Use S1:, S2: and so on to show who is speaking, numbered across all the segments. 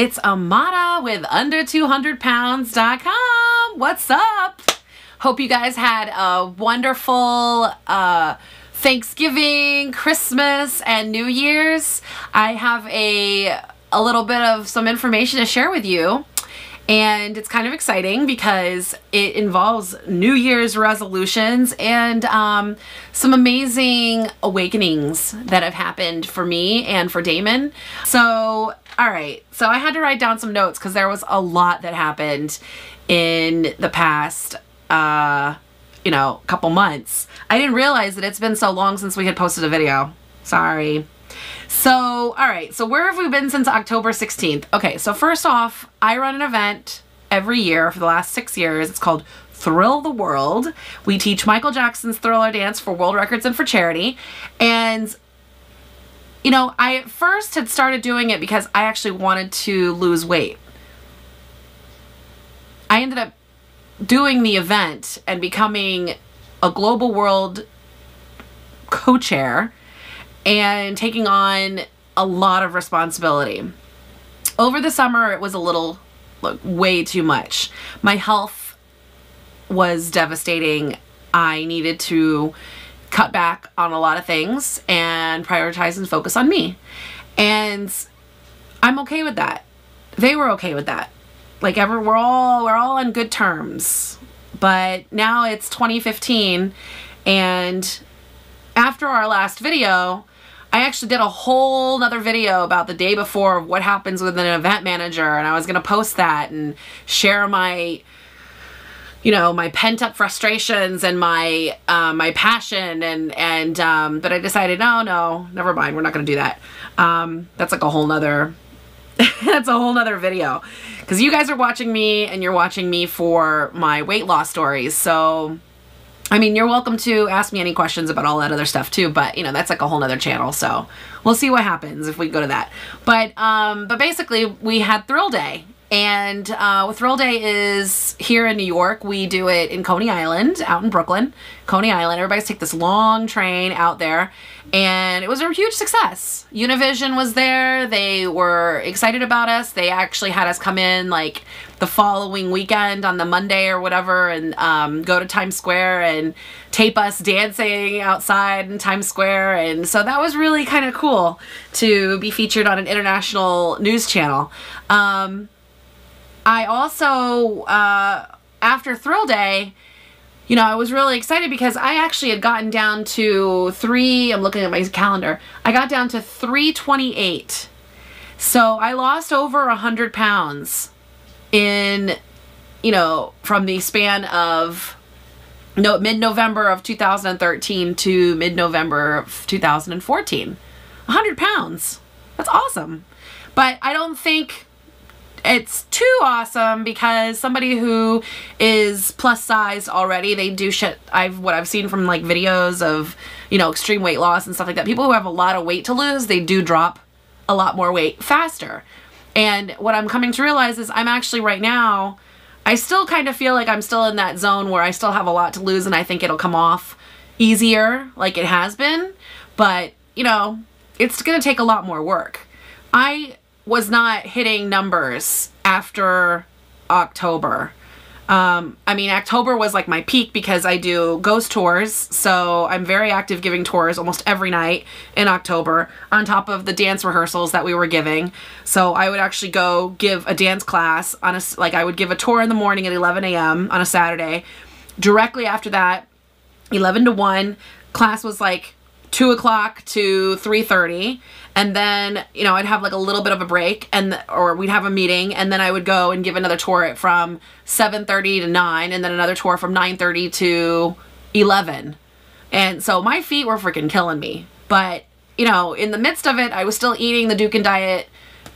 S1: It's Amada with under200pounds.com. What's up? Hope you guys had a wonderful Thanksgiving, Christmas, and New Year's. I have a little bit of some information to share with you. And it's kind of exciting because it involves New Year's resolutions and some amazing awakenings that have happened for me and for Damon. So, all right. So I had to write down some notes because there was a lot that happened in the past, couple months. I didn't realize that it's been so long since we had posted a video. Sorry. So, all right, so where have we been since October 16th? Okay, so first off, I run an event every year for the last 6 years. It's called Thrill the World. We teach Michael Jackson's Thriller dance for world records and for charity. And, you know, I at first had started doing it because I actually wanted to lose weight. I ended up doing the event and becoming a global world co-chair and taking on a lot of responsibility. Over the summer, it was a little, way too much. My health was devastating. I needed to cut back on a lot of things and prioritize and focus on me. And I'm okay with that. They were okay with that. Like we're all on good terms. But now it's 2015, and after our last video, I actually did a whole nother video about the day before of what happens with an event manager, and I was going to post that and share my, my pent-up frustrations and my my passion, but I decided, no, never mind, we're not going to do that. That's like a whole nother that's a whole nother video, because you guys are watching me and you're watching me for my weight loss stories. So I mean, you're welcome to ask me any questions about all that other stuff too, but that's like a whole nother channel, so we'll see what happens if we go to that. But basically we had Thrill Day, and Thrill Day is here in New York. We do it in Coney Island, out in Brooklyn, Coney Island. Everybody's take this long train out there, and it was a huge success. Univision was there. They were excited about us. They actually had us come in like the following weekend on the Monday or whatever, and go to Times Square and tape us dancing outside in Times Square. And so that was really kind of cool to be featured on an international news channel. I also, after Thrill Day, I was really excited because I actually had gotten down to I'm looking at my calendar, I got down to 328. So I lost over 100 pounds in, from the span of mid-November of 2013 to mid-November of 2014. 100 pounds. That's awesome. But I don't think it's too awesome, because somebody who is plus sized already, they do shit. What I've seen from like videos of, extreme weight loss and stuff like that. People who have a lot of weight to lose, they do drop a lot more weight faster. And what I'm coming to realize is I'm actually right now, I still kind of feel like I'm still in that zone where I still have a lot to lose, and I think it'll come off easier like it has been. But, it's going to take a lot more work. I was not hitting numbers after October. I mean, October was like my peak because I do ghost tours, so I'm very active giving tours almost every night in October, on top of the dance rehearsals that we were giving. So I would actually go give a dance class on I would give a tour in the morning at 11 a.m. on a Saturday. Directly after that, 11 to 1, class was like 2 o'clock to 3:30, and then I'd have like a little bit of a break, or we'd have a meeting, and then I would go and give another tour from 7:30 to 9, and then another tour from 9:30 to 11. And so my feet were freaking killing me, but in the midst of it, I was still eating the Dukan Diet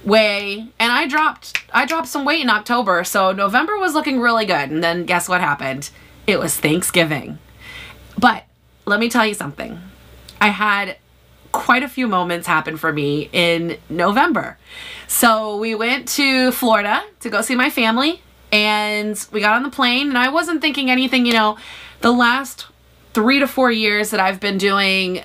S1: way, and I dropped some weight in October. So November was looking really good, and then guess what happened? It was Thanksgiving. But let me tell you something. I had quite a few moments happen for me in November. So we went to Florida to go see my family, and we got on the plane, and I wasn't thinking anything, the last 3 to 4 years that I've been doing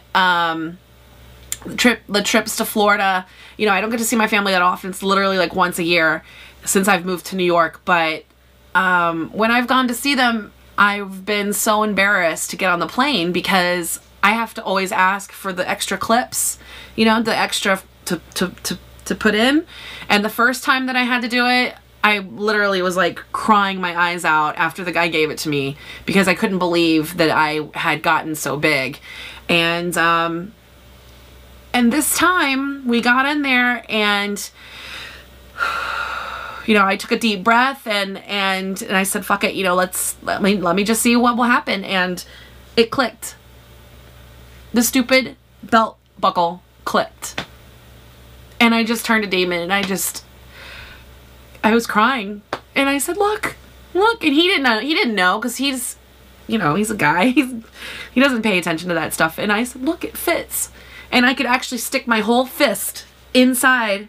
S1: the trips to Florida. You know, I don't get to see my family that often. It's literally like once a year since I've moved to New York. But when I've gone to see them, I've been so embarrassed to get on the plane because I have to always ask for the extra clips, you know, the extra to put in. And the first time that I had to do it, I literally was like crying my eyes out after the guy gave it to me because I couldn't believe that I had gotten so big. And this time we got in there and, you know, I took a deep breath and I said, fuck it, you know, let me just see what will happen. And it clicked. The stupid belt buckle clicked. And I just turned to Damon and I was crying. And I said, look. And he didn't know because he's, you know, he's a guy. He doesn't pay attention to that stuff. And I said, look, it fits. And I could actually stick my whole fist inside.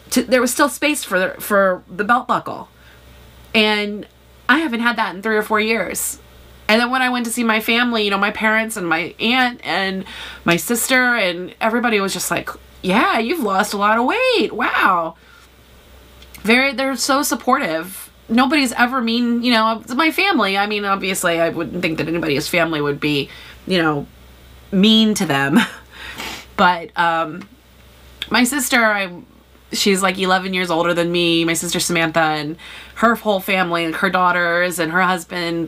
S1: There was still space for the belt buckle. And I haven't had that in 3 or 4 years. And then when I went to see my family, you know, my parents and my aunt and my sister and everybody was just like, yeah, you've lost a lot of weight. Wow. They're so supportive. Nobody's ever mean, you know, my family. I mean, obviously I wouldn't think that anybody's family would be, you know, mean to them. But my sister, she's like 11 years older than me. My sister Samantha and her whole family, and her daughters and her husband,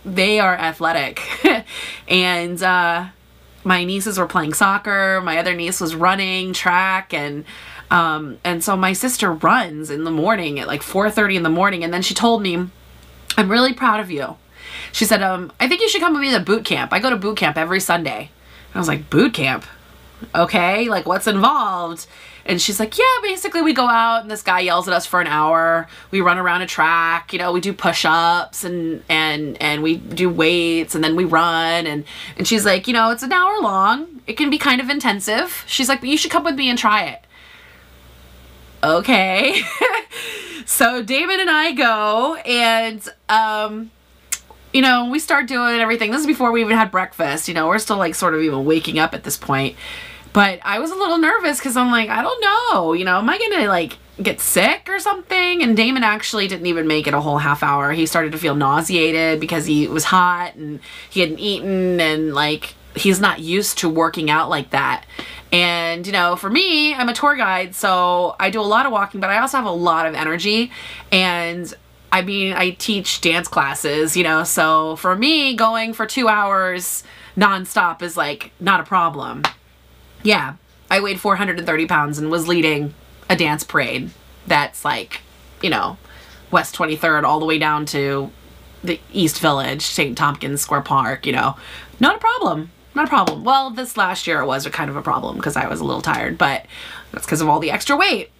S1: they are athletic. And my nieces were playing soccer. My other niece was running track, and so my sister runs in the morning at like 4:30 in the morning. And then she told me, I'm really proud of you. She said, I think you should come with me to boot camp. I go to boot camp every Sunday. I was like, boot camp? Okay, like what's involved? And she's like, yeah, basically we go out and this guy yells at us for an hour. We run around a track, you know, we do push-ups and we do weights and then we run. And she's like, you know, it's an hour long. It can be kind of intensive. She's like, but you should come with me and try it. Okay. So Damon and I go and, you know, we start doing everything. This is before we even had breakfast. You know, we're still like sort of even waking up at this point. But I was a little nervous because I'm like, I don't know, you know, am I going to like get sick or something? And Damon actually didn't even make it a whole half hour. He started to feel nauseated because he was hot and he hadn't eaten, and like he's not used to working out like that. And, you know, for me, I'm a tour guide, so I do a lot of walking, but I also have a lot of energy. And I mean, I teach dance classes, you know, so for me, going for 2 hours nonstop is like not a problem. Yeah, I weighed 430 pounds and was leading a dance parade that's like, you know, West 23rd all the way down to the East Village, St. Tompkins Square Park, you know. Not a problem. Not a problem. Well, this last year it was a kind of a problem because I was a little tired, but that's because of all the extra weight.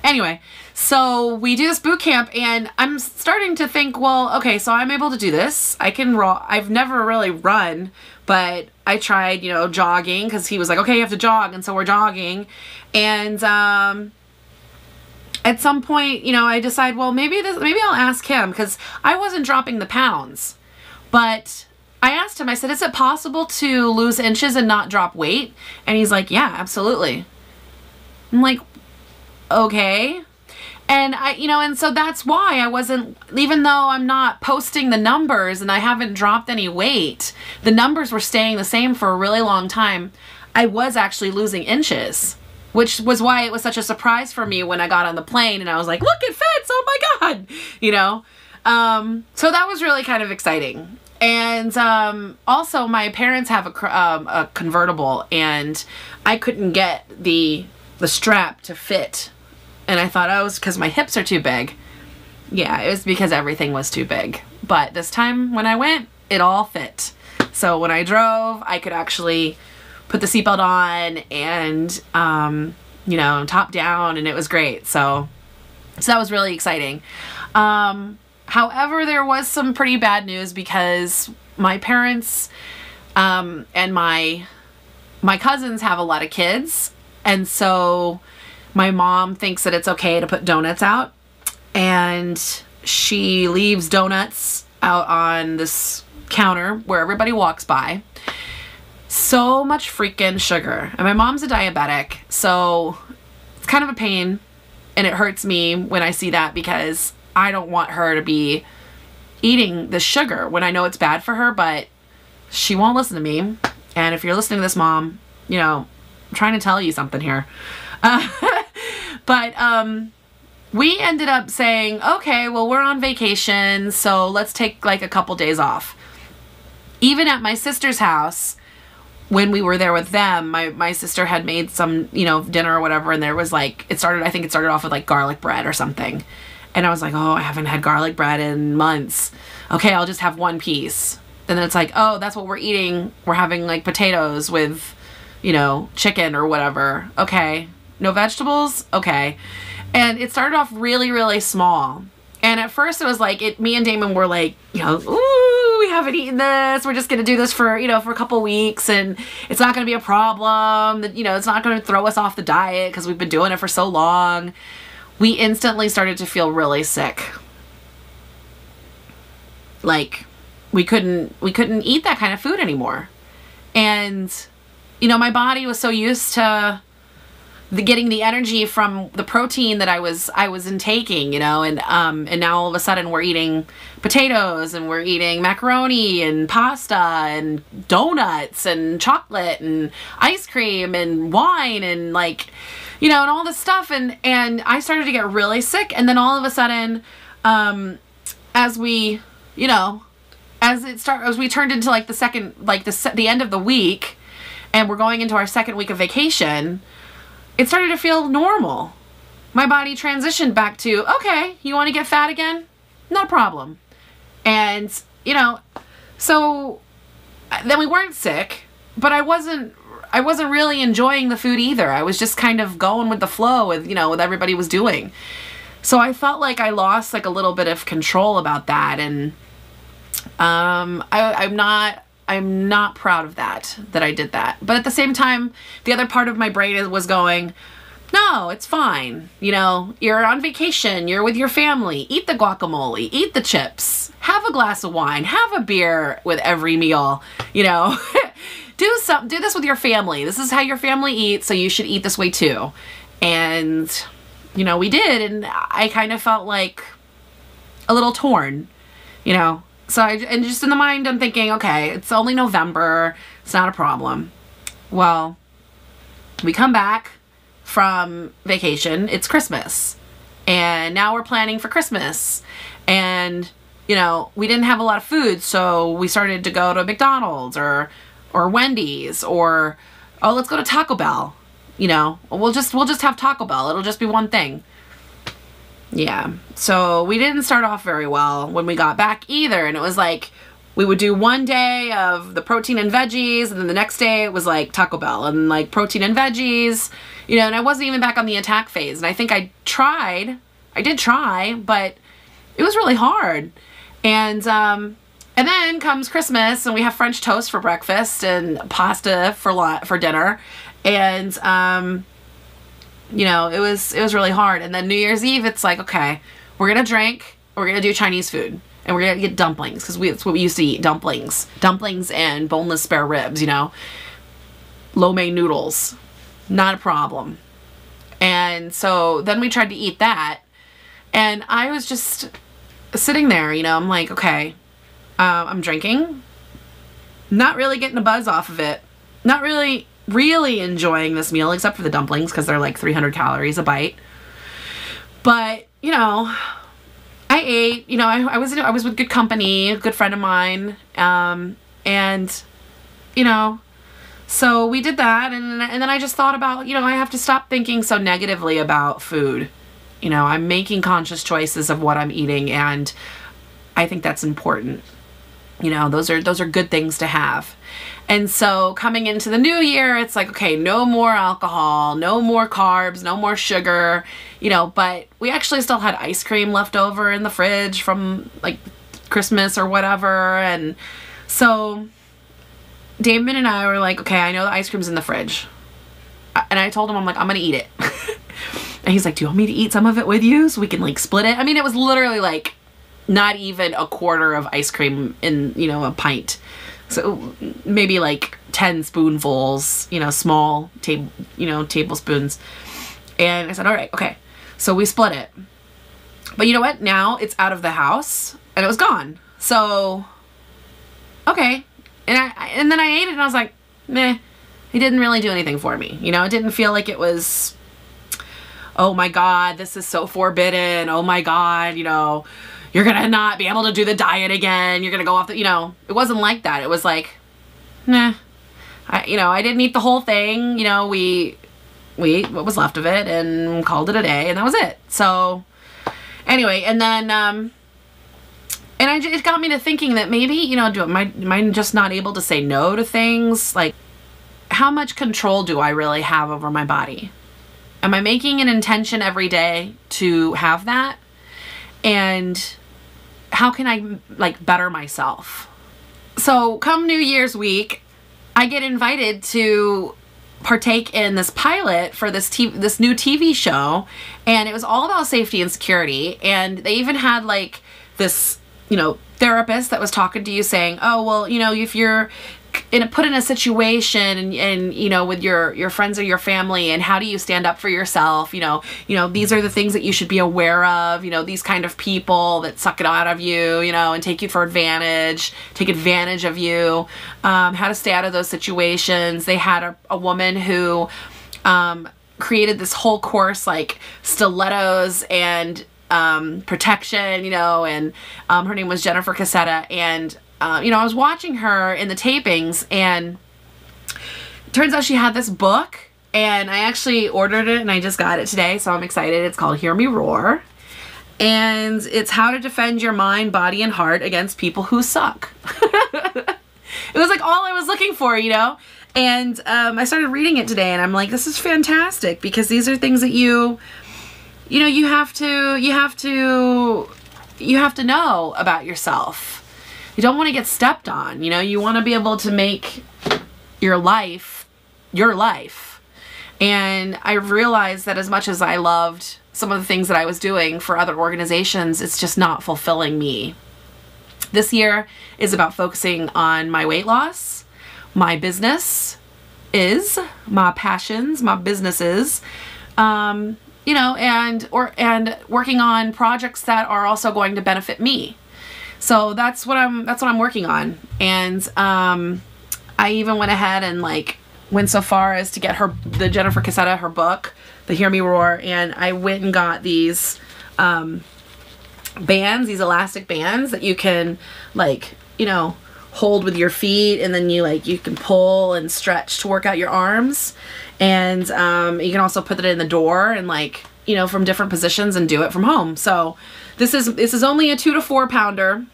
S1: Anyway, so we do this boot camp and I'm starting to think, well, okay, so I'm able to do this. I can I've never really run, but I tried, you know, jogging because he was like, okay, you have to jog. And so we're jogging. And at some point, you know, I decide, well, maybe I'll ask him because I wasn't dropping the pounds. But I asked him, I said, is it possible to lose inches and not drop weight? And he's like, yeah, absolutely. I'm like, okay. And and so that's why I wasn't, even though I'm not posting the numbers and I haven't dropped any weight, the numbers were staying the same for a really long time. I was actually losing inches, which was why it was such a surprise for me when I got on the plane and I was like, look, it fits. Oh my God. You know? So that was really kind of exciting. And also my parents have a convertible and I couldn't get the strap to fit. And I thought, oh, it was because my hips are too big. Yeah, it was because everything was too big. But this time when I went, it all fit. So when I drove, I could actually put the seatbelt on and, you know, top down, and it was great. So that was really exciting. However, there was some pretty bad news because my parents and my cousins have a lot of kids. And so my mom thinks that it's okay to put donuts out, and she leaves donuts out on this counter where everybody walks by. So much freaking sugar. And my mom's a diabetic, so it's kind of a pain, and it hurts me when I see that because I don't want her to be eating the sugar when I know it's bad for her, but she won't listen to me. And if you're listening to this, Mom, you know, I'm trying to tell you something here. But we ended up saying, okay, well, we're on vacation, so let's take like a couple days off. Even at my sister's house, when we were there with them, my sister had made some, you know, dinner or whatever, and there was like, I think it started off with like garlic bread or something. And I was like, oh, I haven't had garlic bread in months. Okay, I'll just have one piece. And then it's like, oh, that's what we're eating. We're having like potatoes with, you know, chicken or whatever. Okay. No vegetables? Okay. And it started off really, really small. And at first it was like, me and Damon were like, you know, ooh, we haven't eaten this. We're just going to do this for, you know, for a couple weeks, and it's not going to be a problem. You know, it's not going to throw us off the diet because we've been doing it for so long. We instantly started to feel really sick. Like, we couldn't eat that kind of food anymore. And, you know, my body was so used to getting the energy from the protein that I was intaking, you know, and now all of a sudden we're eating potatoes, and we're eating macaroni and pasta and donuts and chocolate and ice cream and wine and like, you know, and all this stuff. And I started to get really sick. And then all of a sudden, as we, you know, as we turned into like the end of the week, and we're going into our second week of vacation, it started to feel normal. My body transitioned back to, okay, you want to get fat again? No problem. And, you know, so then we weren't sick, but I wasn't really enjoying the food either. I was just kind of going with the flow with, you know, what everybody was doing. So I felt like I lost like a little bit of control about that. And I'm not proud of that I did that. But at the same time, the other part of my brain was going, no, it's fine. You know, you're on vacation, you're with your family, eat the guacamole, eat the chips, have a glass of wine, have a beer with every meal, you know, do this with your family. This is how your family eats, so you should eat this way too. And, you know, we did, and I kind of felt like a little torn, you know. So and just in the mind, I'm thinking, okay, it's only November. It's not a problem. Well, we come back from vacation. It's Christmas. And now we're planning for Christmas. And, you know, we didn't have a lot of food, so we started to go to McDonald's or Wendy's or, oh, let's go to Taco Bell. You know, we'll just have Taco Bell. It'll just be one thing. Yeah, so we didn't start off very well when we got back either. And it was like, we would do one day of the protein and veggies, and then the next day it was like Taco Bell and like protein and veggies, you know, and I wasn't even back on the attack phase. And I think I did try, but it was really hard. And then comes Christmas, and we have French toast for breakfast and pasta for dinner. And, you know, it was really hard. And then New Year's Eve, it's like, okay, we're going to drink, we're going to do Chinese food, and we're going to get dumplings, because that's what we used to eat, dumplings and boneless spare ribs, you know, lo mein noodles, not a problem. And so then we tried to eat that, and I was just sitting there, you know, I'm like, okay, I'm drinking, not really getting a buzz off of it, not really enjoying this meal, except for the dumplings, because they're like 300 calories a bite. But, you know, I ate, you know, I was with good company, a good friend of mine, and, you know, so we did that, and then I just thought about, you know, I have to stop thinking so negatively about food. You know, I'm making conscious choices of what I'm eating, and I think that's important. You know, those are good things to have. And so coming into the new year, it's like, okay, no more alcohol, no more carbs, no more sugar, you know, but we actually still had ice cream left over in the fridge from like Christmas or whatever. And so Damon and I were like, okay, I know the ice cream's in the fridge. And I told him, I'm like, I'm going to eat it. And he's like, do you want me to eat some of it with you so we can like split it? I mean, it was literally like not even a quarter of ice cream in, you know, a pint. So maybe like 10 spoonfuls, you know, small tablespoons. And I said, all right, okay. So we split it. But you know what? Now it's out of the house and it was gone. So, okay. And then I ate it and I was like, meh, it didn't really do anything for me. You know, it didn't feel like it was, oh my God, this is so forbidden. Oh my God, you know, you're going to not be able to do the diet again. You're going to go off the, you know, it wasn't like that. It was like, nah, I didn't eat the whole thing. You know, we ate what was left of it and called it a day, and that was it. So anyway, and then, it got me to thinking that maybe, you know, am I just not able to say no to things? Like, how much control do I really have over my body? Am I making an intention every day to have that? And how can I, like, better myself? So come New Year's week, I get invited to partake in this pilot for this new TV show, and it was all about safety and security. And they even had like this, you know, therapist that was talking to you saying, oh, well, you know, if you're put in a situation and you know, with your friends or your family, and how do you stand up for yourself? You know, these are the things that you should be aware of, you know, these kind of people that suck it out of you, you know, and take advantage of you, how to stay out of those situations. They had a woman who created this whole course, like stilettos and protection, you know, and her name was Jennifer Cassetta, and you know, I was watching her in the tapings, and turns out she had this book, and I actually ordered it and I just got it today, so I'm excited. It's called Hear Me Roar, and it's how to defend your mind, body, and heart against people who suck. It was like all I was looking for, you know, and I started reading it today, and I'm like, this is fantastic, because these are things that you know, you have to know about yourself. You don't want to get stepped on, you know, you want to be able to make your life your life. And I realized that as much as I loved some of the things that I was doing for other organizations, it's just not fulfilling me. This year is about focusing on my weight loss, my business my passions, my businesses, you know, and working on projects that are also going to benefit me. So that's what I'm working on. And I even went ahead and like went so far as to get the Jennifer Cassetta, her book, the Hear Me Roar, and I went and got these bands, these elastic bands that you can, like, you know, hold with your feet, and then you can pull and stretch to work out your arms. And you can also put it in the door and, like, you know, from different positions, and do it from home. So this is only a 2 to 4 pounder,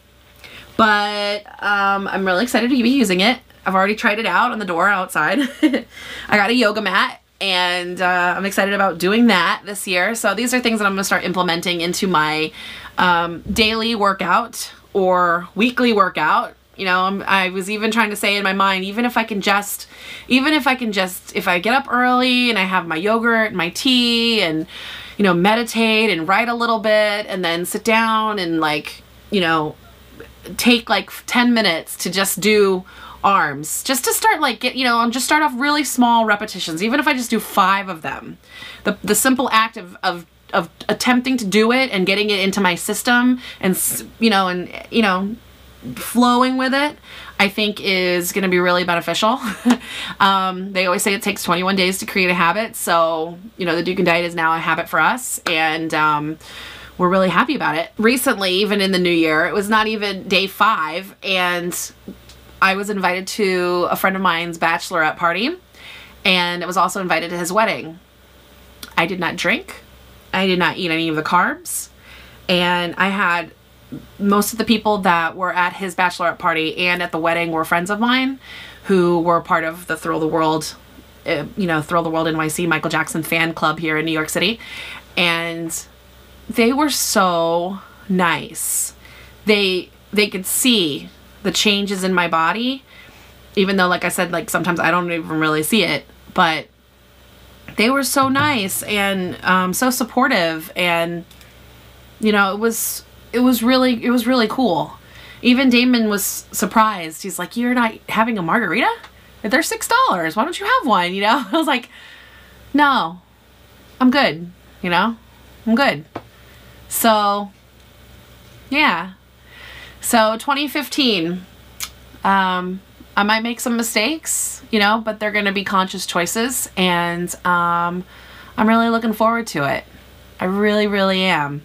S1: but I'm really excited to be using it. I've already tried it out on the door outside. I got a yoga mat, and I'm excited about doing that this year. So these are things that I'm going to start implementing into my daily workout or weekly workout. You know, I was even trying to say in my mind, if I get up early and I have my yogurt and my tea, and, you know, meditate and write a little bit, and then sit down and, like, you know, take like 10 minutes to just do arms, just to start, like, just start off really small repetitions, even if I just do 5 of them. The simple act of attempting to do it and getting it into my system, and flowing with it, I think is going to be really beneficial. They always say it takes 21 days to create a habit. So, you know, the Dukan Diet is now a habit for us, and we're really happy about it. Recently, even in the new year, it was not even day 5, and I was invited to a friend of mine's bachelorette party, and I was also invited to his wedding. I did not drink. I did not eat any of the carbs, and I had most of the people that were at his bachelorette party and at the wedding were friends of mine who were part of the Thrill the World NYC Michael Jackson fan club here in New York City. And they were so nice. They could see the changes in my body, even though, like I said, like, sometimes I don't even really see it, but they were so nice and so supportive. And, you know, it was really cool. Even Damon was surprised. He's like, you're not having a margarita? They're $6. Why don't you have one? You know? I was like, no, I'm good. You know, I'm good. So, yeah. So 2015, I might make some mistakes, you know, but they're going to be conscious choices. And I'm really looking forward to it. I really, really am.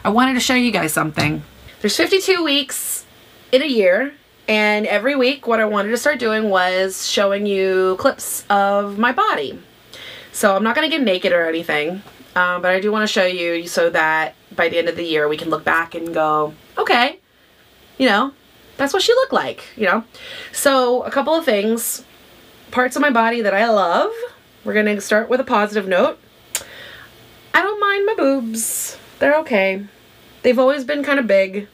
S1: I wanted to show you guys something. There's 52 weeks in a year. And every week what I wanted to start doing was showing you clips of my body. So I'm not going to get naked or anything. But I do want to show you so that by the end of the year we can look back and go, okay, you know, that's what she looked like, you know. So a couple of things, parts of my body that I love. We're going to start with a positive note. I don't mind my boobs. They're okay. They've always been kind of big.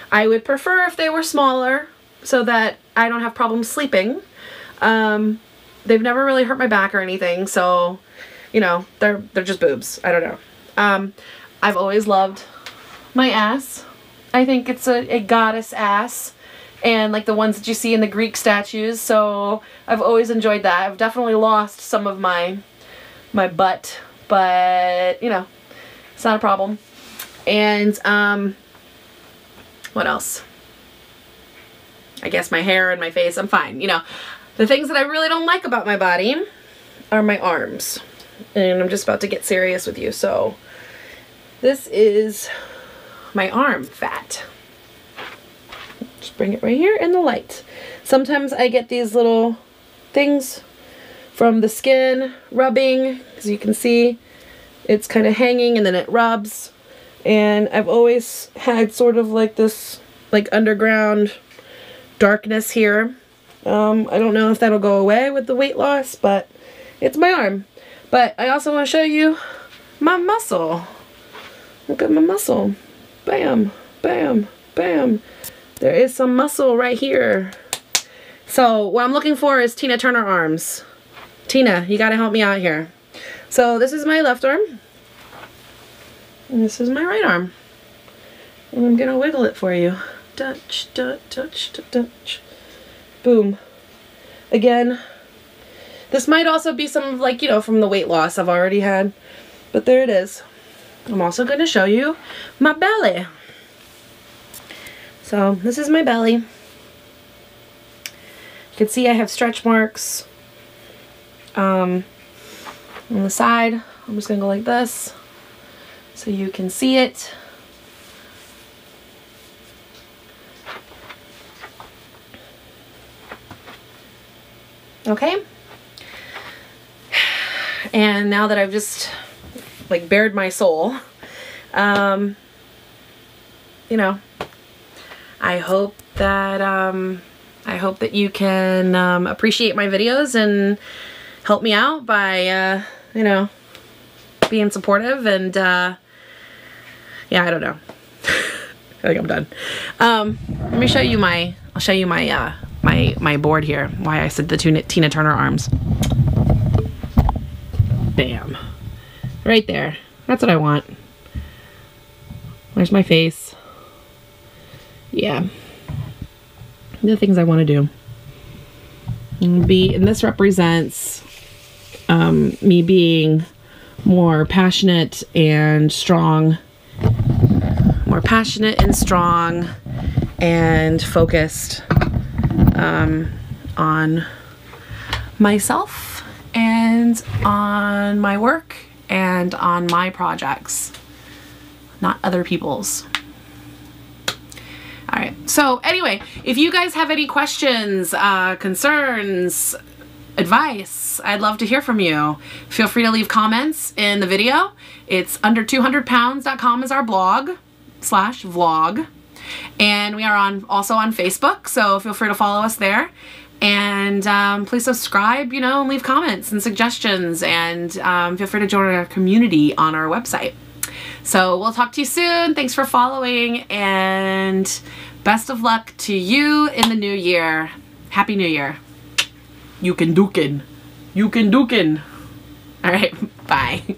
S1: I would prefer if they were smaller so that I don't have problems sleeping. They've never really hurt my back or anything, so you know, they're just boobs. I don't know. I've always loved my ass. I think it's a goddess ass, and like the ones that you see in the Greek statues. So I've always enjoyed that. I've definitely lost some of my butt, but you know, it's not a problem. And what else? I guess my hair and my face, I'm fine. You know, the things that I really don't like about my body are my arms. And I'm just about to get serious with you. So this is my arm fat. Just bring it right here in the light. Sometimes I get these little things from the skin rubbing, as you can see it's kind of hanging and then it rubs. And I've always had sort of like this like underground darkness here. I don't know if that'll go away with the weight loss, but it's my arm. But I also want to show you my muscle. Look at my muscle. Bam, bam, bam. There is some muscle right here. So what I'm looking for is Tina Turner arms. Tina, you gotta help me out here. So this is my left arm. And this is my right arm. And I'm gonna wiggle it for you. Touch, touch, touch, touch. Boom. Again. This might also be some, like, you know, from the weight loss I've already had. But there it is. I'm also going to show you my belly. So, this is my belly. You can see I have stretch marks. On the side, I'm just going to go like this. So you can see it. Okay. And now that I've just like bared my soul, you know, I hope that you can appreciate my videos and help me out by you know, being supportive. And yeah, I don't know. I think I'm done. Let me show you my, I'll show you my my board here, why I said the Tina Turner arms. Bam. Right there. That's what I want. There's my face. Yeah. The things I want to do. And this represents me being more passionate and strong. More passionate and strong and focused on myself and on my work and on my projects, not other people's. All right, so anyway, if you guys have any questions, concerns, advice, I'd love to hear from you. Feel free to leave comments in the video. It's under200pounds.com is our blog/vlog. And we are also on Facebook, so feel free to follow us there. And please subscribe, you know, and leave comments and suggestions. And feel free to join our community on our website. So we'll talk to you soon. Thanks for following, and best of luck to you in the new year. Happy New Year. You can dukin'. You can dukin'. All right, bye.